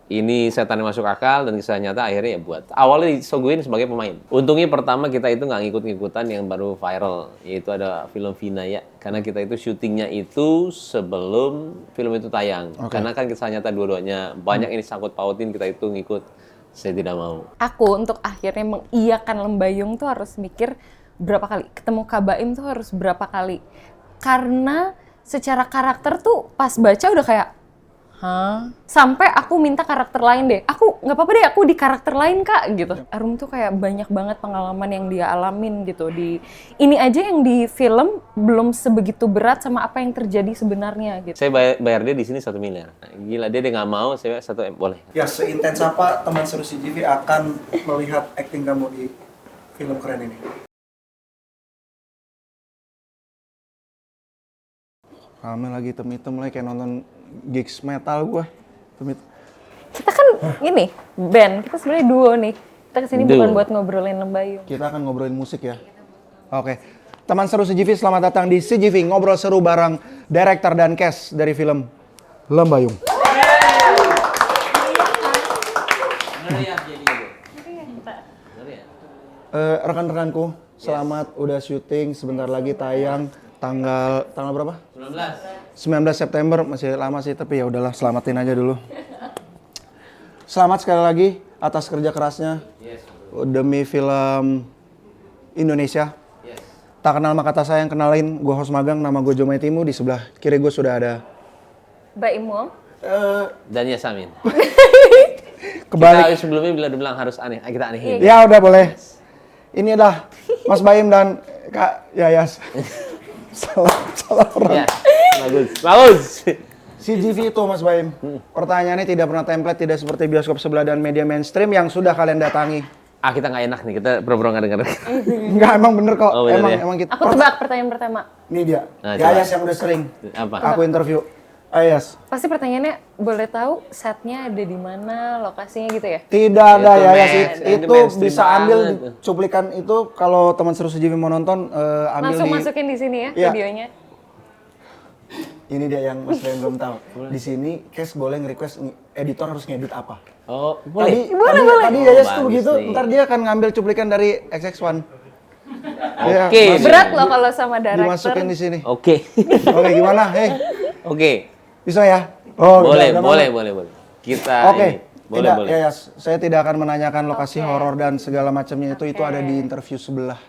ini setan yang masuk akal dan kisah nyata akhirnya ya buat. Awalnya disoguin sebagai pemain. Untungnya pertama kita itu nggak ngikut-ngikutan yang baru viral, yaitu ada film Vina ya. Karena kita itu syutingnya itu sebelum film itu tayang. Karena kan kisah nyata dua-duanya banyak ini sangkut pautin, kita itu ngikut. Saya tidak mau. Aku untuk akhirnya mengiyakan Lembayung tuh harus mikir berapa kali. Ketemu Kak Baim tuh harus berapa kali. Karena secara karakter tuh pas baca udah kayak hah? Sampai aku minta karakter lain deh. Aku nggak apa-apa deh, aku di karakter lain Kak gitu. Arum tuh kayak banyak banget pengalaman yang dia alamin gitu. Ini aja yang di film belum sebegitu berat sama apa yang terjadi sebenarnya gitu. Saya bayar dia di sini 1 miliar. Gila, dia nggak mau, saya 1 M boleh. Ya, seintens apa teman seru CGV akan melihat acting kamu di film keren ini? Rame lagi hitam-hitam lagi kayak nonton gigs metal gua. Kita kan ini band, kita sebenarnya duo nih. Kita kesini bukan buat ngobrolin Lembayung. Kita akan ngobrolin musik ya. Oke. Teman seru CGV, selamat datang di CGV Ngobrol Seru bareng director dan cast dari film Lembayung. Rekan-rekanku, selamat udah syuting, sebentar lagi tayang tanggal berapa? 19 September, masih lama sih, tapi ya udahlah, selamatin aja dulu. Selamat sekali lagi atas kerja kerasnya demi film Indonesia. Tak kenal maka tak sayang, kenalin, gue host magang, nama gue Jomai Timu, di sebelah kiri gue sudah ada Baim Wong. Dan Yasamin. Kebalik. Kita sebelumnya bilang harus aneh, kita anehin. Ya udah boleh. Ini adalah Mas Baim dan Kak Yayas. salah orang. Ya, bagus. CGV itu Mas Baim. Pertanyaannya tidak pernah template, tidak seperti bioskop sebelah dan media mainstream yang sudah kalian datangi. Kita nggak enak nih, kita pura-pura nggak dengar. Enggak, emang bener kok. Oh, bener ya? Emang kita. Aku tebak pertanyaan pertama. Ini dia. Nah, Yayas yang udah sering. Apa? Aku interview. Yayas. Pasti pertanyaannya boleh tahu setnya ada di mana, lokasinya gitu ya? Tidak ada Itu Yayas. itu Itu mainstream bisa ambil banget. cuplikan itu kalau teman seru CGV mau nonton ambil Langsung di. masukin di sini ya Iya. videonya. Ini dia yang Mas Baim belum tahu. Di sini Kes boleh nge-request editor harus ngedit apa. Oh, boleh. Tadi Yayas tuh bagus begitu, nih. ntar dia akan ngambil cuplikan dari XX1. Oke. Berat loh kalau sama director. Dimasukin di sini. Oke. Oke, gimana? Hei, Oke. bisa ya? Oh, Boleh. udah mau. Kita Oke. ini. Boleh, Tidak, boleh. Yayas, saya tidak akan menanyakan lokasi horor dan segala macamnya itu ada di interview sebelah.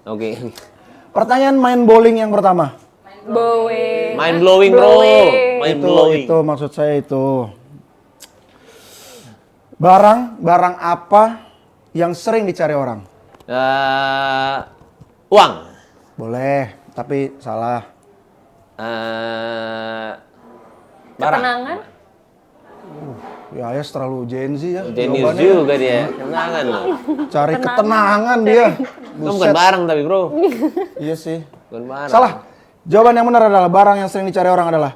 Oke. Pertanyaan main bowling yang pertama. Bowe. Mind blowing, bro. Mind blowing. Itu maksud saya itu. Barang apa yang sering dicari orang? Uang. Boleh, tapi salah. Barang. Ketenangan. Ya, Yayas terlalu Gen Z ya. Jenius jawabannya. juga dia. Kenangan loh. Cari ketenangan dia. Itu bukan barang tapi, bro. Iya sih. Bukan barang. Salah. Jawaban yang benar adalah barang yang sering dicari orang adalah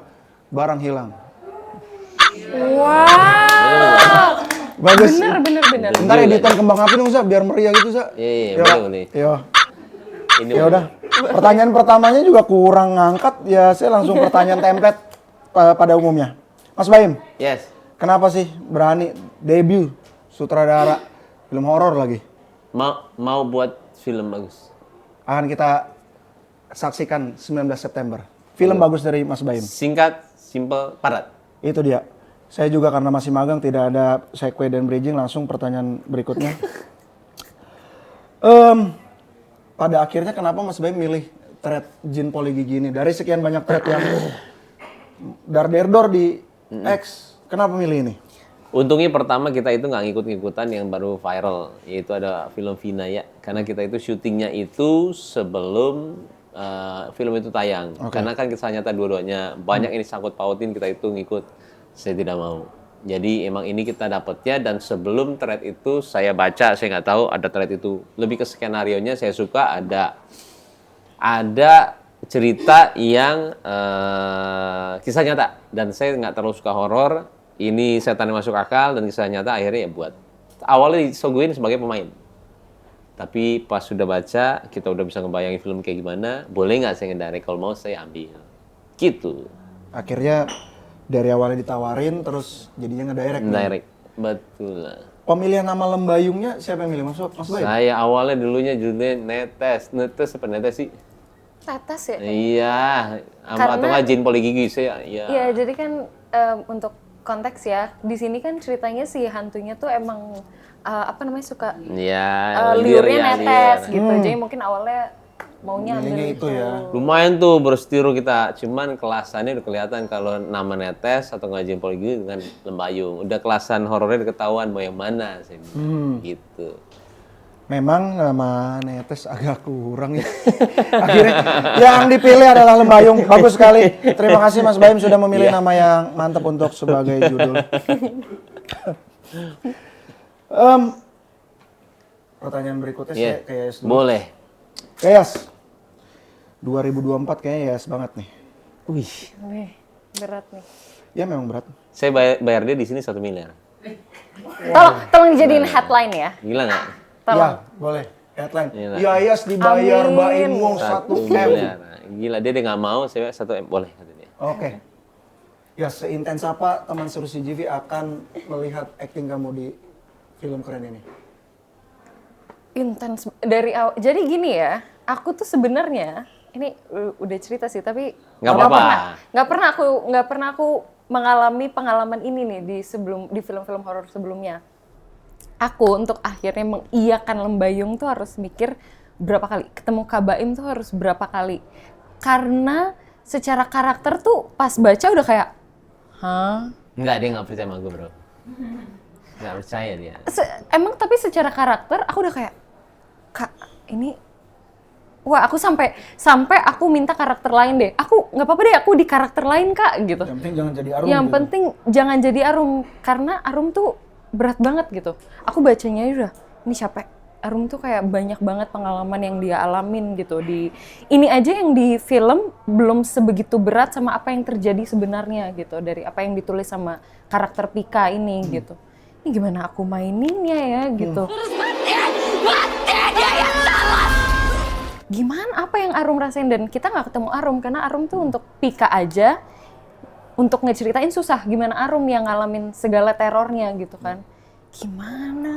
barang hilang. Wow. Bagus. Bener. Ntar editan kembang api dong, Sa, biar meriah gitu, Sa. Iya, Ya, boleh. Iya. Ini Ya udah. Pertanyaan pertamanya juga kurang ngangkat, ya saya langsung pertanyaan template pada umumnya. Mas Baim, Yes. kenapa sih berani debut sutradara film horor lagi? Mau buat film bagus. Akan kita saksikan 19 September. Film bagus dari Mas Baim. Singkat, simple, padat. Itu dia. Saya juga karena masih magang tidak ada segue dan bridging, langsung pertanyaan berikutnya. Pada akhirnya kenapa Mas Baim milih thread Jin Poli Gigi ini? Dari sekian banyak thread yang dar-der-dor di X, kenapa milih ini? Untungnya pertama kita itu nggak ngikut-ngikutan yang baru viral, yaitu ada film Vina ya. Karena kita itu syutingnya itu sebelum film itu tayang. Karena kan kisah nyata dua-duanya banyak ini sangkut pautin, kita itu ngikut. Saya tidak mau. Jadi emang ini kita dapetnya, dan sebelum thread itu saya baca, saya nggak tahu ada thread itu. Lebih ke skenarionya saya suka ada cerita yang kisah nyata, dan saya nggak terlalu suka horor. Ini setan yang masuk akal dan kisah nyata akhirnya ya buat. Awalnya disoguin sebagai pemain. Tapi pas sudah baca, kita udah bisa ngebayangin film kayak gimana, boleh nggak saya ngedirect, kalau mau saya ambil. Gitu. Akhirnya dari awalnya ditawarin, terus jadinya ngedirect. Direct. Betul. Pemilihan nama Lembayungnya siapa yang milih? Mas Baim? Saya awalnya dulunya judulnya Netes apa Netes sih? Tetes ya? Iya, atau Karena- nggak Jin Poligigi saya. Iya. Iya, jadi kan untuk konteks ya, di sini kan ceritanya si hantunya tuh emang apa namanya suka Iya, liurnya netes liur. gitu. Jadi mungkin awalnya maunya ambil Milihnya itu ya. Lumayan tuh berstiru kita, cuman kelasannya udah kelihatan kalau nama Netes atau nggak Jin Poligigi dengan Lembayung. Udah kelasan horornya udah ketahuan mau yang mana sih. Gitu. Memang nama Netes agak kurang ya. Akhirnya yang dipilih adalah Lembayung. Bagus sekali. Terima kasih Mas Baim sudah memilih nama yang mantap untuk sebagai judul. Pertanyaan berikutnya Iya. saya kayak Yas dulu. Boleh. Kayak Yas. 2024 kayaknya Yas banget nih. Wih. Wih, berat nih. Ya memang berat. Saya bayar dia di sini 1 miliar. Tolong dijadiin headline ya. Gila nggak? Ya, boleh. Headline. Gila. Ya Yas dibayar Amin. Baim Wong 1 M. miliar. Gila, dia nggak mau, saya 1 M. Boleh kata dia. Oke. Ya seintens apa teman seru CGV akan melihat acting kamu di film keren ini? Intens dari awal. Jadi gini ya, aku tuh sebenarnya ini udah cerita sih, tapi Nggak apa-apa. nggak pernah aku mengalami pengalaman ini nih di film-film horor sebelumnya. Aku untuk akhirnya mengiyakan Lembayung tuh harus mikir berapa kali, ketemu Kabaim tuh harus berapa kali, karena secara karakter tuh pas baca udah kayak, hah? Enggak, dia nggak percaya sama gue, bro. Nggak percaya dia. Emang tapi secara karakter aku udah kayak, Kak, ini wah aku sampai aku minta karakter lain deh. Aku nggak apa-apa deh, aku di karakter lain Kak gitu. Yang penting jangan jadi Arum. Yang gitu. penting jangan jadi Arum karena Arum tuh berat banget gitu. Aku bacanya udah ini capek. Arum tuh kayak banyak banget pengalaman yang dia alamin gitu di ini aja yang di film belum sebegitu berat sama apa yang terjadi sebenarnya gitu dari apa yang ditulis sama karakter Pika ini gitu. Ini gimana aku maininnya ya gitu. Gimana apa yang Arum rasain dan kita nggak ketemu Arum karena Arum tuh untuk Pika aja untuk ngeceritain susah gimana Arum yang ngalamin segala terornya gitu kan. Gimana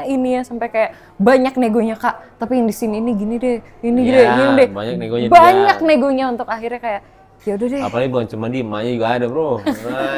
ini ya sampai kayak banyak negonya Kak, tapi yang di sini ini gini deh, ini Ya, gini deh. banyak negonya Banyak dia. negonya untuk akhirnya kayak ya udah deh. Apalagi bukan cuma dia, emaknya juga ada, bro.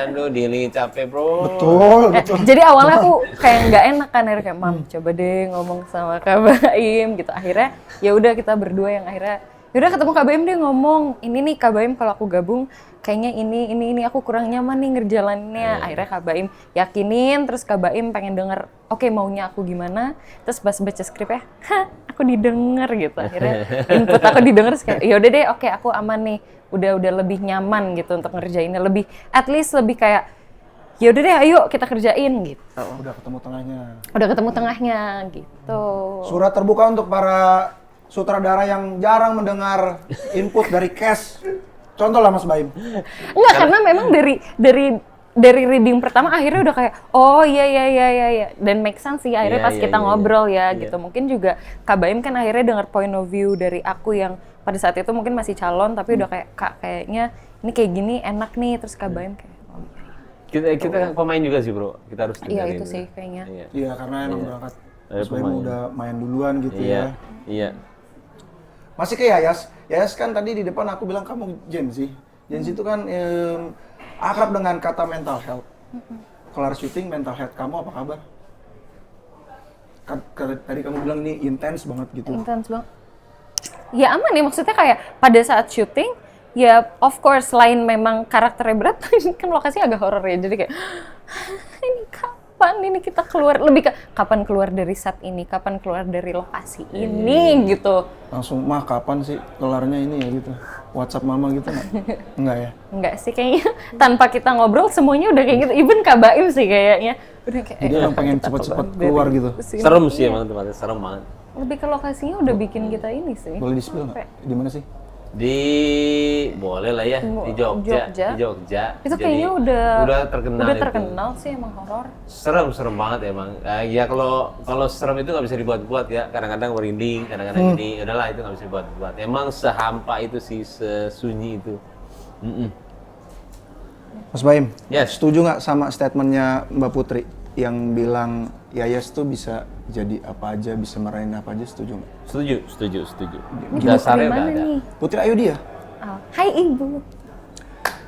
Aduh, Dili capek, bro. Betul, betul. Jadi awalnya aku kayak nggak enak kan akhirnya kayak Mam coba deh ngomong sama Kak Baim gitu. Akhirnya ya udah kita berdua yang akhirnya yaudah ketemu Kak Baim deh ngomong ini nih Kak Baim kalau aku gabung kayaknya ini aku kurang nyaman nih ngerjalannya. Akhirnya Kak Baim yakinin terus Kak Baim pengen denger oke maunya aku gimana. Terus pas baca skripnya aku didengar gitu. Akhirnya input aku didengar kayak yaudah deh oke aku aman nih. Udah lebih nyaman gitu untuk ngerjainnya lebih at least lebih kayak yaudah deh ayo kita kerjain gitu. Udah ketemu tengahnya. Udah ketemu tengahnya gitu. Surat terbuka untuk para sutradara yang jarang mendengar input dari Cash. Contoh lah Mas Baim. Enggak karena memang dari reading pertama akhirnya udah kayak oh iya dan make sense sih akhirnya Iya, pas iya, kita iya, ngobrol ya iya. gitu. Mungkin juga Kak Baim kan akhirnya dengar point of view dari aku yang pada saat itu mungkin masih calon tapi udah kayak Kak kayaknya ini kayak gini enak nih terus Kak Baim kayak oh, Kita kan pemain juga sih, bro. Kita harus iya dengerin itu juga. sih kayaknya. Iya. Iya karena emang berangkat. Mas Baim pemain. udah main duluan gitu Iya. ya. Iya. Masih ke Yayas. Yayas kan tadi di depan aku bilang kamu Gen Z. Gen Z itu kan akrab dengan kata mental health. Kelar syuting mental health kamu apa kabar? Tadi kamu bilang ini intens banget gitu. Intens banget. Ya aman ya maksudnya kayak pada saat syuting ya of course selain memang karakternya berat kan lokasi agak horor ya jadi kayak ini kapan ini kita keluar lebih ke kapan keluar dari set ini kapan keluar dari lokasi ini gitu. Langsung mah kapan sih kelarnya ini ya gitu. WhatsApp mama gitu nggak? Enggak ya? Enggak sih kayaknya tanpa kita ngobrol semuanya udah kayak gitu even Kak Baim sih kayaknya udah kayak Jadi emang pengen kita cepet-cepet keluar keluar dari gitu. sini. Serem sih emang tempatnya, serem banget. Lebih ke lokasinya udah bikin kita ini sih. Boleh di-spill nggak? Di mana sih? Boleh lah ya, di Jogja. Jogja. Di Jogja. Itu Jadi, kayaknya udah terkenal udah itu. terkenal sih emang horor. Serem banget emang. Ya kalau serem itu nggak bisa dibuat-buat ya. Kadang-kadang merinding, kadang-kadang ini. Udahlah itu nggak bisa dibuat-buat. Emang sehampa itu sih, sesunyi itu. Mas Baim, Yes. setuju nggak sama statementnya Mbak Putri? yang bilang Yayas tuh bisa jadi apa aja, bisa meranin apa aja, setuju nggak? Setuju. Ini Dasarnya dari udah mana ada. nih? Putri Ayu dia? Oh, hai Ibu.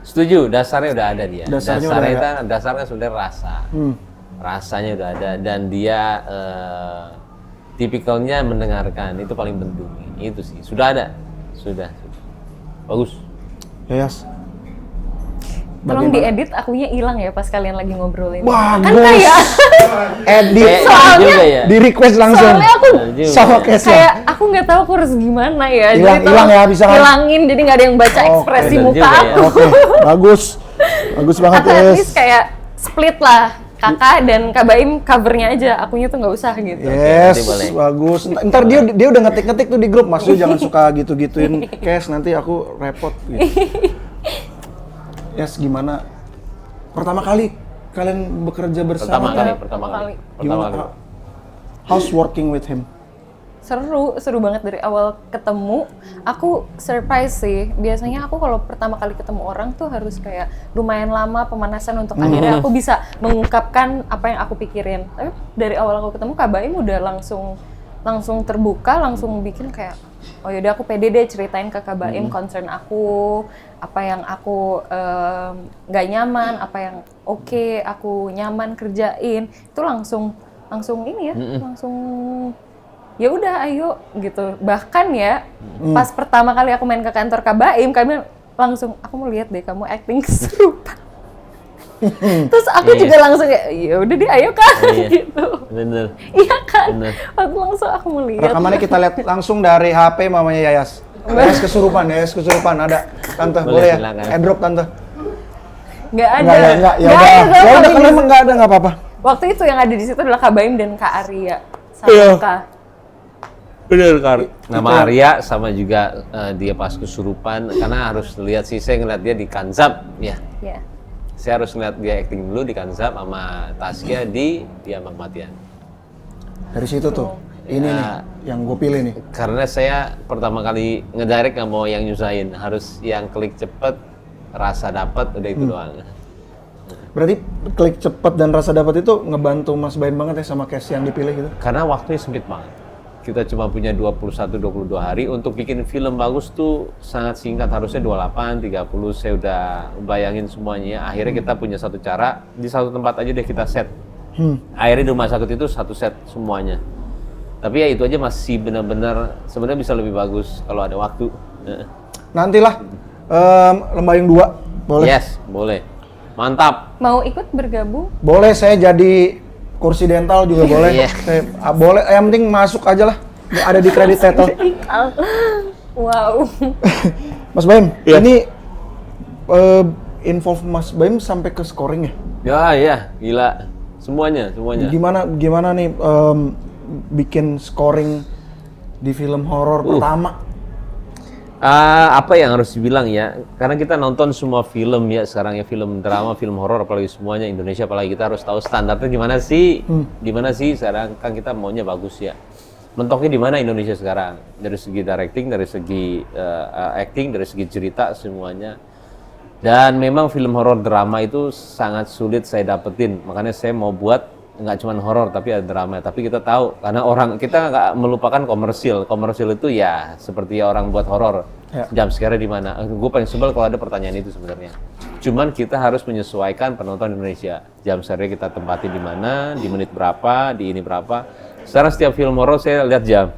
Setuju, dasarnya udah ada dia. Dasarnya udah ada. Dasarnya sebenarnya rasa. Rasanya udah ada dan dia tipikalnya mendengarkan, itu paling penting. Itu sih, sudah ada. Sudah. Bagus. Yayas. Tolong diedit akunya hilang ya pas kalian lagi ngobrolin. Bagus. Kan kayak Edit. Juga ya. Di request langsung. soalnya aku Sama case kayak aku nggak tahu aku harus gimana ya. Hilang- Jadi hilang tolong ya, bisa kan? hilangin jadi nggak ada yang baca ekspresi bener muka juga ya. aku. Oke, bagus. Bagus banget, Atau at Yes. least kayak split lah. Kakak dan Kak Baim covernya aja, akunya tuh nggak usah gitu. Yes, Nanti boleh. bagus. Ntar dia udah ngetik-ngetik tuh di grup, Mas Yu jangan suka gitu-gituin cash, nanti aku repot gitu. Yes, gimana? Pertama kali kalian bekerja bersama? Pertama kali. Gimana? How's working with him? Seru banget dari awal ketemu. Aku surprise sih. Biasanya aku kalau pertama kali ketemu orang tuh harus kayak lumayan lama pemanasan untuk akhirnya aku bisa mengungkapkan apa yang aku pikirin. Tapi dari awal aku ketemu Kak Baim udah langsung terbuka, langsung bikin kayak oh yaudah aku pede deh ceritain ke Kak Baim concern aku, apa yang aku nggak nyaman, apa yang oke aku nyaman kerjain. Itu langsung ini ya, langsung ya udah ayo gitu. Bahkan ya pas pertama kali aku main ke kantor Kak Baim, kami langsung aku mau lihat deh kamu acting kesurupan. Terus aku juga langsung kayak ya udah deh ayo Kak gitu. Bener. Iya kan? Bener. Waktu langsung aku mau lihat. Rekamannya kita lihat langsung dari HP mamanya Yayas. Yayas kesurupan ada. Tante, boleh ya? silakan. Airdrop Tante. Nggak ada. Enggak, ya Nggak udah. ada, Ya udah tapi kalau di- emang enggak ada enggak apa-apa. Waktu itu yang ada di situ adalah Kak Baim dan Kak Arya sama Iya. Kak. Bener Kar. Nama Arya sama juga dia pas kesurupan karena harus lihat sih, saya ngeliat dia di Kanzab ya. Ya. Saya harus ngeliat dia acting dulu di Kanzab sama Taskia di Diam Kematian. Dari situ tuh. Ini nih yang gue pilih nih. Karena saya pertama kali ngedirect nggak mau yang nyusahin, harus yang klik cepet, rasa dapat, udah itu doang. Berarti klik cepet dan rasa dapat itu ngebantu Mas Baim banget ya sama case yang dipilih gitu. Karena waktunya sempit banget. Kita cuma punya 21-22 hari untuk bikin film bagus tuh sangat singkat, harusnya 28, 30, saya udah bayangin semuanya. Akhirnya kita punya satu cara, di satu tempat aja deh kita set. Akhirnya di rumah sakit itu satu set semuanya. Tapi ya itu aja masih benar-benar sebenarnya bisa lebih bagus kalau ada waktu. Nantilah Lembayung 2, boleh? Yes, boleh. Mantap. Mau ikut bergabung? Boleh, saya jadi kursi dental juga boleh. Iya. Boleh, yang penting masuk aja lah. Ada di kredit title. Wow. Mas Baim, ini involve Mas Baim sampai ke scoring ya? Ya, gila. Semuanya. Gimana nih bikin scoring di film horor pertama? Apa yang harus dibilang ya? Karena kita nonton semua film ya sekarang ya, film drama, film horor, apalagi semuanya Indonesia, apalagi kita harus tahu standarnya gimana sih? Gimana sih sekarang kan kita maunya bagus ya. Mentoknya di mana Indonesia sekarang? Dari segi directing, dari segi acting, dari segi cerita semuanya. Dan memang film horor drama itu sangat sulit saya dapetin. Makanya saya mau buat nggak cuma horor tapi ada drama. Tapi kita tahu karena kita nggak melupakan komersil. Komersil itu ya seperti orang buat horor. Ya. Jam sekarang di mana? Gue paling sebel kalau ada pertanyaan itu sebenarnya. Cuman kita harus menyesuaikan penonton Indonesia. Jam sekarang kita tempatin di mana, di menit berapa, di ini berapa. Sekarang setiap film horor saya lihat jam.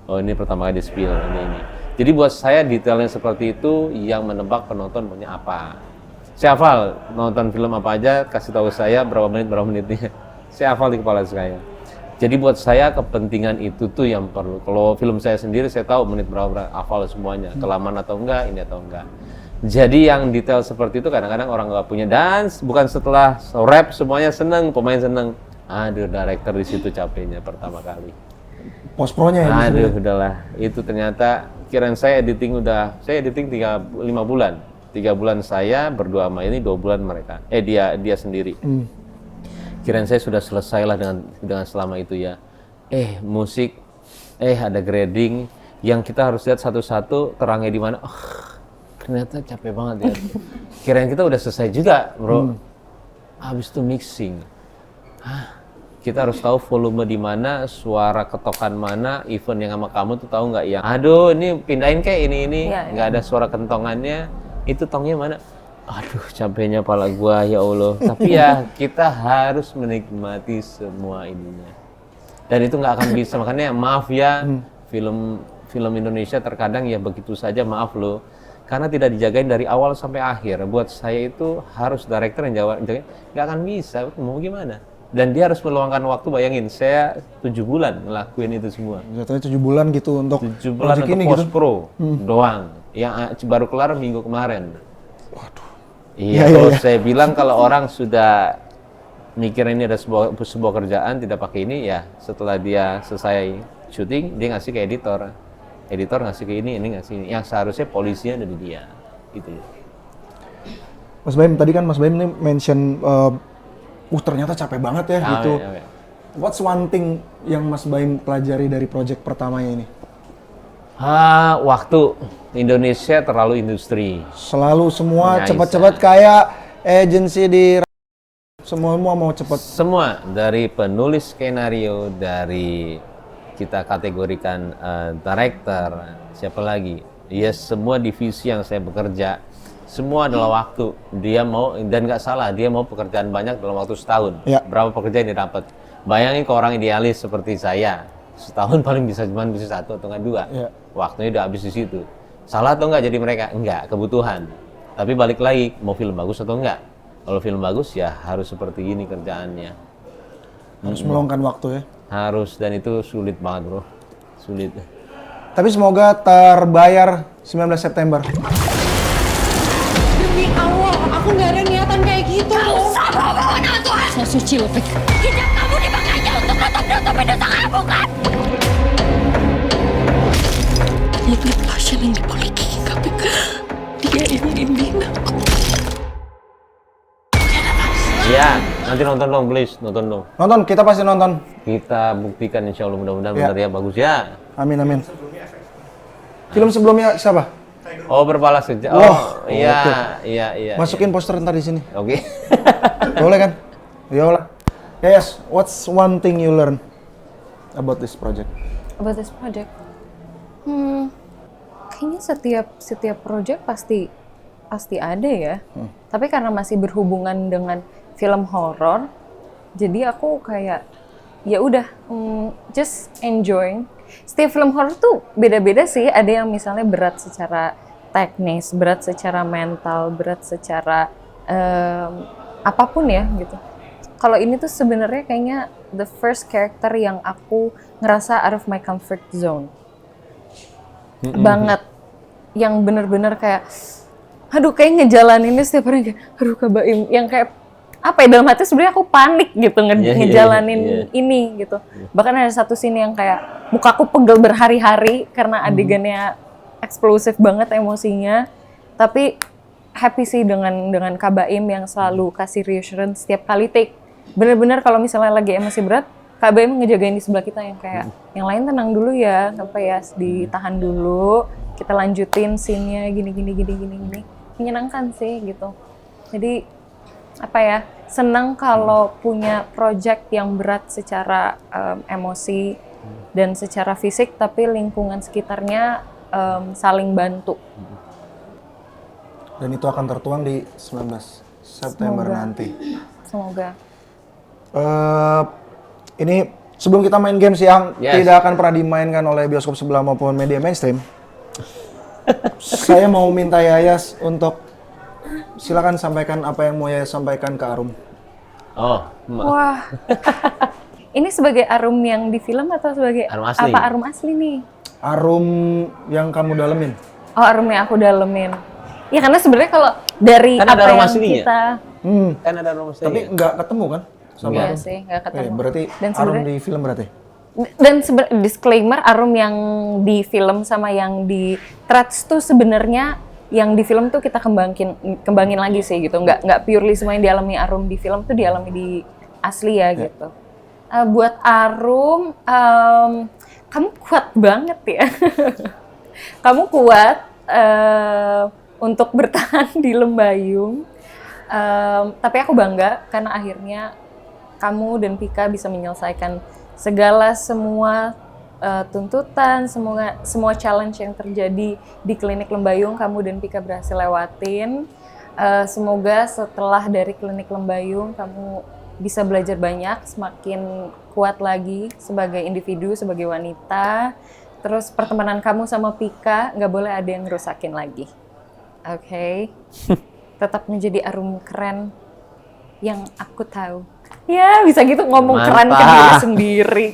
Oh ini pertama kali di spill ini. Jadi buat saya detailnya seperti itu yang menebak penonton punya apa. Saya hafal nonton film apa aja, kasih tahu saya berapa menitnya. Saya hafal di kepala saya. Jadi buat saya kepentingan itu tuh yang perlu. Kalau film saya sendiri saya tahu menit berapa, hafal semuanya. Kelamaan atau enggak, ini atau enggak. Jadi yang detail seperti itu kadang-kadang orang nggak punya. Dan bukan setelah rap semuanya seneng, pemain seneng. Aduh, director di situ capeknya pertama kali. Post pro-nya ya? Aduh, udahlah. Itu ternyata kirain saya editing 5 bulan. 3 bulan saya berdua sama ini, 2 bulan mereka. Dia sendiri. Kirain saya sudah selesai lah dengan selama itu ya. Musik, ada grading yang kita harus lihat satu-satu terangnya di mana. Ternyata capek banget ya. Kirain kita udah selesai juga, bro. Habis itu mixing. Kita harus tahu volume di mana, suara ketokan mana, event yang sama kamu tuh tahu nggak yang, aduh ini pindahin kayak ini, Iya, nggak ada suara kentongannya, itu tongnya mana? Aduh capeknya pala gua ya Allah. Tapi ya kita harus menikmati semua ininya. Dan itu nggak akan bisa, makanya maaf ya, film Indonesia terkadang ya begitu saja, maaf loh. Karena tidak dijagain dari awal sampai akhir. Buat saya itu harus director yang jagain, nggak akan bisa, mau gimana? Dan dia harus meluangkan waktu, bayangin, saya 7 bulan ngelakuin itu semua. Jatuhnya 7 bulan gitu untuk 7 bulan project untuk ini post gitu. pro doang. Yang baru kelar minggu kemarin. Waduh. Iya, Iya, kalau iya. saya bilang kalau orang sudah mikir ini ada sebuah kerjaan, tidak pakai ini, ya setelah dia selesai syuting, dia ngasih ke editor. Editor ngasih ke ini ngasih ini. Yang seharusnya polisinya ada di dia. Gitu. Mas Baim, tadi kan Mas Baim nih mention, ternyata capek banget ya gitu. Iya. What's one thing yang Mas Baim pelajari dari project pertamanya ini? Waktu. Indonesia terlalu industri. Selalu semua Ya, cepat-cepat kayak agensi di semua mau cepat. Semua, dari penulis skenario, dari kita kategorikan director, siapa lagi? Ya semua divisi yang saya bekerja, semua adalah waktu. Dia mau, dan nggak salah, dia mau pekerjaan banyak dalam waktu setahun. Ya. Berapa pekerjaan dia dapat? Bayangin ke orang idealis seperti saya, setahun paling bisa cuma bisa 1 atau nggak 2. Ya. Waktunya udah habis di situ. Salah atau nggak jadi mereka? Enggak, kebutuhan. Tapi balik lagi, mau film bagus atau enggak? Kalau film bagus ya harus seperti ini kerjaannya. Harus meluangkan waktu ya. Harus, dan itu sulit banget bro. Sulit. Tapi semoga terbayar 19 September. Demi Allah, aku nggak ada niatan kayak gitu. Gak usah bawa nama Tuhan. So suci loh, Fik. Hijab kamu dipakainya untuk nutup-nutupin dosa kamu kan? Itu pasien yang dipoliki KPK. Dia yang bimbing aku. Iya, nanti nonton dong please, nonton dong. Nonton, kita pasti nonton. Kita buktikan insya Allah, mudah-mudahan Ya. benar ya, bagus ya. Amin, amin. Film sebelumnya siapa? Oh, berbalas saja. Wah, Oh, iya. Masukin poster ntar di sini. Oke. Boleh kan? Yolah. Yes, what's one thing you learn about this project? About this project? Kayaknya setiap project pasti ada ya. Tapi karena masih berhubungan dengan film horor, jadi aku kayak ya udah just enjoying. Setiap film horor tuh beda-beda sih. Ada yang misalnya berat secara teknis, berat secara mental, berat secara apapun ya gitu. Kalau ini tuh sebenarnya kayaknya the first character yang aku ngerasa out of my comfort zone. Banget. Yang bener-bener kayak, aduh kayak ngejalaninnya setiap hari kayak, aduh Kak Baim. Yang kayak, apa ya, dalam hati sebenarnya aku panik gitu ngejalanin ini gitu. Bahkan ada satu scene yang kayak, mukaku pegel berhari-hari karena adegannya eksplosif banget emosinya. Tapi happy sih dengan Kak Baim yang selalu kasih reassurance setiap kali take. Bener-bener kalau misalnya lagi emosi berat, Kak Baim ngejagain di sebelah kita yang kayak, yang lain tenang dulu ya, apa ya, ditahan dulu, kita lanjutin scene-nya gini. Menyenangkan sih gitu. Jadi apa ya, senang kalau punya project yang berat secara emosi dan secara fisik, tapi lingkungan sekitarnya saling bantu. Dan itu akan tertuang di 19 September Semoga. nanti. Semoga. Ini sebelum kita main games yang Yes. tidak akan pernah dimainkan oleh bioskop sebelah maupun media mainstream, saya mau minta Yayas untuk silakan sampaikan apa yang mau Yayas sampaikan ke Arum. Oh, Wah. Ini sebagai Arum yang di film atau sebagai Arum asli. apa Arum asli nih? Arum yang kamu dalemin. Oh, Arum yang aku dalemin. Ya karena sebenarnya kalau dari Kan ada apa Arum yang aslinya. kita kan ada rumah saya. Tapi nggak ketemu kan? Sama Iya Arum? sih, nggak ketemu. Berarti Dan Arum sebenarnya- di film berarti? Dan disclaimer, Arum yang di film sama yang di Threads tuh sebenarnya yang di film tuh kita kembangin lagi sih gitu. Nggak purely semua yang dialami Arum di film tuh dialami di asli ya gitu. Buat Arum, kamu kuat banget ya. Kamu kuat untuk bertahan di Lembayung. Tapi aku bangga karena akhirnya kamu dan Pika bisa menyelesaikan semua tuntutan, semua challenge yang terjadi di klinik Lembayung, kamu dan Pika berhasil lewatin. Semoga setelah dari klinik Lembayung kamu bisa belajar banyak, semakin kuat lagi sebagai individu, sebagai wanita. Terus pertemanan kamu sama Pika nggak boleh ada yang ngerusakin lagi. Oke? Tetap menjadi Arum keren yang aku tahu. Ya, bisa gitu ngomong keren ke diri sendiri.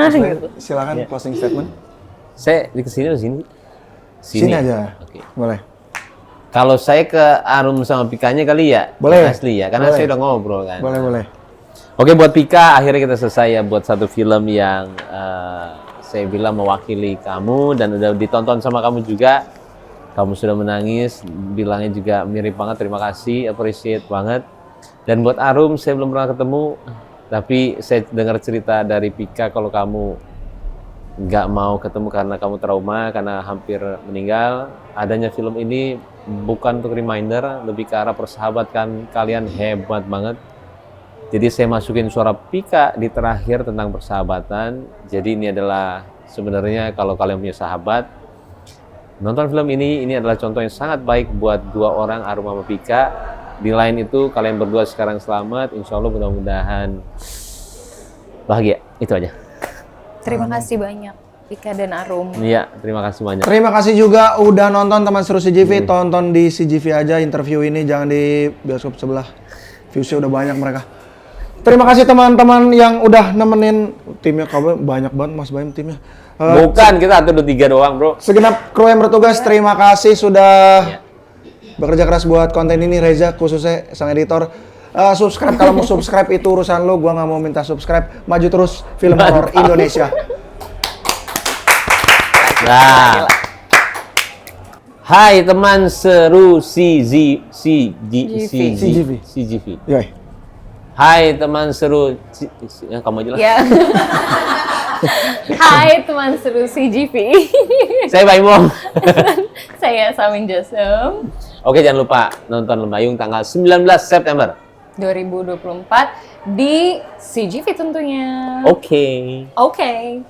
Gitu. Silakan closing statement. Saya di kesini atau sini? Sini aja. Oke. Boleh. Kalau saya ke Arum sama Pikanya kali ya? Boleh. Asli ya, karena Boleh. saya udah ngobrol kan. Boleh. Oke, buat Pika, akhirnya kita selesai ya buat satu film yang saya bilang mewakili kamu dan udah ditonton sama kamu juga. Kamu sudah menangis, bilangnya juga mirip banget, terima kasih, appreciate banget. Dan buat Arum, saya belum pernah ketemu, tapi saya dengar cerita dari Pika kalau kamu nggak mau ketemu karena kamu trauma, karena hampir meninggal. Adanya film ini bukan untuk reminder, lebih ke arah persahabatan kalian hebat banget. Jadi saya masukin suara Pika di terakhir tentang persahabatan. Jadi ini adalah sebenarnya kalau kalian punya sahabat, nonton film ini adalah contoh yang sangat baik buat dua orang, Arum sama Pika. Di lain itu kalian berdua sekarang selamat, insya Allah mudah-mudahan bahagia. Itu aja. Terima kasih banyak Pika dan Arum. Iya, terima kasih banyak. Terima kasih juga udah nonton teman seru CGV. Tonton di CGV aja interview ini, jangan di bioskop sebelah. Viewsnya udah banyak mereka. Terima kasih teman-teman yang udah nemenin timnya. Kamu banyak banget Mas Baim timnya. Bukan, kita 1, 2, 3 doang bro. Segenap kru yang bertugas, terima kasih sudah bekerja keras buat konten ini. Reza khususnya sang editor. Subscribe kalau mau subscribe itu urusan lo, gua nggak mau minta subscribe. Maju terus film horor Indonesia. Nah. Hai teman seru CGV. Yoi. Hai teman seru kamu aja lah. Ya. Hai teman seru CGV. Saya Baimong. Saya Samin Jasem. Oke, jangan lupa nonton Lembayung tanggal 19 September 2024 di CGV tentunya. Oke. Oke.